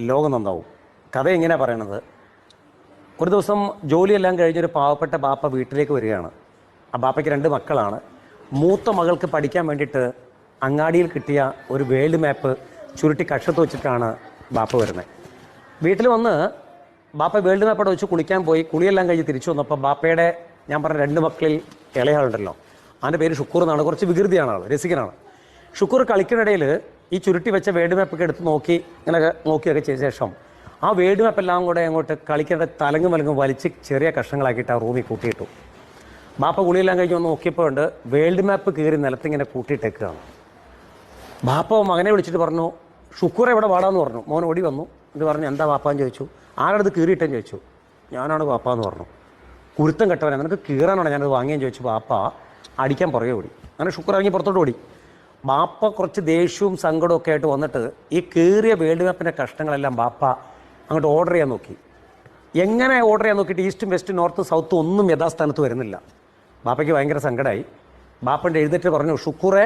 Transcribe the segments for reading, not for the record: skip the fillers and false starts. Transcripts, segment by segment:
ലോകം നന്നാവും. കഥ എങ്ങനെയാണ് പറയണത്? ഒരു ദിവസം ജോലിയെല്ലാം കഴിഞ്ഞൊരു പാവപ്പെട്ട ബാപ്പ വീട്ടിലേക്ക് വരികയാണ്. ആ ബാപ്പയ്ക്ക് 2 മക്കളാണ്. മൂത്ത മകൾക്ക് പഠിക്കാൻ വേണ്ടിയിട്ട് അങ്ങാടിയിൽ കിട്ടിയ ഒരു വേൾഡ് മാപ്പ് ചുരുട്ടി കക്ഷത്ത് വെച്ചിട്ടാണ് ബാപ്പ വരുന്നത്. വീട്ടിൽ വന്ന് ബാപ്പ വേൾഡ് മാപ്പോടെ വെച്ച് കുളിക്കാൻ പോയി. കുളിയെല്ലാം കഴിഞ്ഞ് തിരിച്ചു വന്നപ്പോൾ ബാപ്പയുടെ ഞാൻ പറഞ്ഞ 2 മക്കളിൽ ഇളയാളുണ്ടല്ലോ, അവൻ്റെ പേര് ഷുക്കൂർ എന്നാണ്. കുറച്ച് വികൃതിയാണ് ആൾ, രസികനാണ്. ഷുക്കൂർ കളിക്കിനിടയിൽ ഈ ചുരുട്ടി വെച്ച വേൾഡ് മാപ്പൊക്കെ എടുത്ത് ഇങ്ങനെയൊക്കെ നോക്കിയൊക്കെ ചെയ്ത ശേഷം ആ വേൾഡ് മാപ്പ് എല്ലാം കൂടെ അങ്ങോട്ട് കളിക്കേണ്ട തലങ്ങും വലങ്ങും വലിച്ച് ചെറിയ കഷ്ണങ്ങളാക്കിയിട്ട് ആ റൂമിൽ കൂട്ടിയിട്ടു. ബാപ്പ കുളിയെല്ലാം കഴിഞ്ഞ് വന്ന് നോക്കിയപ്പോൾ ഉണ്ട് വേൾഡ് മാപ്പ് കയറി നിലത്തിങ്ങനെ കൂട്ടിയിട്ടേക്കുകയാണ്. ബാപ്പ മകനെ വിളിച്ചിട്ട് പറഞ്ഞു, ഷുക്കൂർ എവിടെ വാടാന്ന് പറഞ്ഞു. മോൻ ഓടി വന്നു. ഇത് പറഞ്ഞു, എന്താ ബാപ്പാന്ന് ചോദിച്ചു. ആരടുത്ത് കീറിയിട്ടെന്ന് ചോദിച്ചു. ഞാനാണ് ബാപ്പാന്ന് പറഞ്ഞു. കുരുത്തം കെട്ടവനെ, നിനക്ക് കീറാനാണ് ഞാനത് വാങ്ങിയെന്ന് ചോദിച്ചു. ബാപ്പ അടിക്കാൻ പുറകെ ഓടി. അങ്ങനെ ഷുക്കൂർ ഇറങ്ങി പുറത്തോട്ട് ഓടി. ബാപ്പ കുറച്ച് ദേഷ്യവും സങ്കടവും ഒക്കെ ആയിട്ട് വന്നിട്ട് ഈ കീറിയ വേൾഡ് മാപ്പിൻ്റെ കഷ്ണങ്ങളെല്ലാം ബാപ്പ അങ്ങോട്ട് ഓർഡർ ചെയ്യാൻ നോക്കി. എങ്ങനെ ഓർഡർ ചെയ്യാൻ നോക്കിയിട്ട് ഈസ്റ്റും വെസ്റ്റും നോർത്തും സൗത്തും ഒന്നും യഥാസ്ഥാനത്ത് വരുന്നില്ല. ബാപ്പയ്ക്ക് ഭയങ്കര സങ്കടമായി. ബാപ്പൻ്റെ എഴുന്നേറ്റ് പറഞ്ഞു, ഷുക്കൂറെ,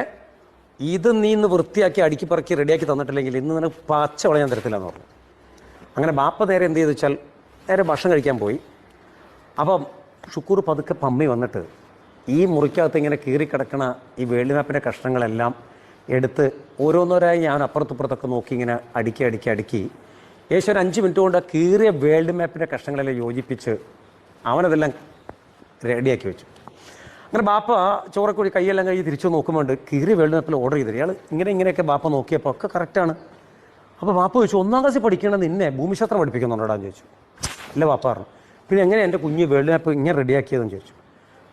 ഇത് നീ ഇന്ന് വൃത്തിയാക്കി അടുക്കി പറക്കി റെഡിയാക്കി തന്നിട്ടില്ലെങ്കിൽ ഇന്ന് നിനക്ക് പച്ച വളയാൻ തരത്തില്ല എന്ന് പറഞ്ഞു. അങ്ങനെ ബാപ്പ നേരെ എന്ത് ചെയ്തു വെച്ചാൽ നേരെ ഭക്ഷണം കഴിക്കാൻ പോയി. അപ്പം ഷുക്കൂർ പതുക്കെ പമ്മി വന്നിട്ട് ഈ മുറിക്കകത്ത് ഇങ്ങനെ കീറിക്കിടക്കണ ഈ വേൾഡ് മാപ്പിൻ്റെ കഷ്ണങ്ങളെല്ലാം എടുത്ത് ഓരോന്നോരായി ഞാൻ അപ്പുറത്തുപ്പുറത്തൊക്കെ നോക്കി ഇങ്ങനെ അടുക്കി ഏകദേശം ഒരു 5 മിനിറ്റ് കൊണ്ട് കീറിയ വേൾഡ് മാപ്പിൻ്റെ കഷ്ണങ്ങളെല്ലാം യോജിപ്പിച്ച് അവനതെല്ലാം റെഡിയാക്കി വെച്ചു. അങ്ങനെ ബാപ്പ ചോറക്കൂടി കൈയെല്ലാം കഴിഞ്ഞ് തിരിച്ചു നോക്കുമ്പോൾ കീറിയ വേൾഡ് മാപ്പിൽ ഓർഡർ ചെയ്തത് ഇയാൾ ഇങ്ങനെയൊക്കെ ബാപ്പ നോക്കിയപ്പോൾ ഒക്കെ കറക്റ്റാണ്. അപ്പോൾ ബാപ്പ ചോദിച്ചു, 1-ാം ക്ലാസ്സിൽ പഠിക്കണം നിന്നെ ഭൂമിശാസ്ത്രം പഠിപ്പിക്കുന്നുണ്ടോടാന്ന് ചോദിച്ചു. ഇല്ല ബാപ്പ പറഞ്ഞു. പിന്നെ എങ്ങനെ എൻ്റെ കുഞ്ഞ് വേൾഡ് മാപ്പ് ഇങ്ങനെ റെഡിയാക്കിയതെന്ന് ചോദിച്ചു.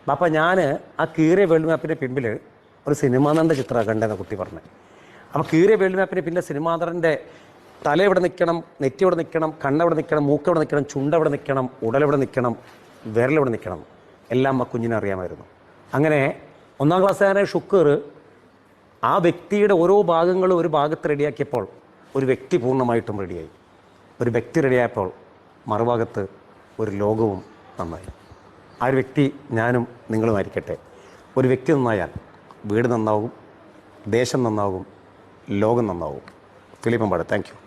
ബാപ്പ, ഞാൻ ആ കീറിയ വേൾഡ് മാപ്പിൻ്റെ പിമ്പിൽ ഒരു സിനിമാ നടൻ്റെ ചിത്രമാണ് കണ്ടതെന്ന് കുട്ടി പറഞ്ഞത്. അപ്പോൾ കീറിയ വേൾഡ് മാപ്പിൻ്റെ പിന്നെ സിനിമാ നടൻ്റെ തല എവിടെ നിൽക്കണം, നെറ്റി എവിടെ നിൽക്കണം, കണ്ണെവിടെ നിൽക്കണം, മൂക്കെവിടെ നിൽക്കണം, ചുണ്ടെവിടെ നിൽക്കണം, ഉടലെവിടെ നിൽക്കണം, വിരലെവിടെ നിൽക്കണം, എല്ലാം ആ കുഞ്ഞിനെ അറിയാമായിരുന്നു. അങ്ങനെ 1-ാം ക്ലാസ്സുകാരൻ ഷുക്കൂർ ആ വ്യക്തിയുടെ ഓരോ ഭാഗങ്ങളും ഒരു ഭാഗത്ത് റെഡിയാക്കിയപ്പോൾ ഒരു വ്യക്തി പൂർണ്ണമായിട്ടും റെഡിയായി. ഒരു വ്യക്തി റെഡിയായപ്പോൾ മറുഭാഗത്ത് ഒരു ലോകവും നന്നായി. ആ ഒരു വ്യക്തി ഞാനും നിങ്ങളുമായിരിക്കട്ടെ. ഒരു വ്യക്തി നന്നായാൽ വീട് നന്നാവും, ദേശം നന്നാവും, ലോകം നന്നാവും. ഫിലിപ്പമ്പാട്. Thank U.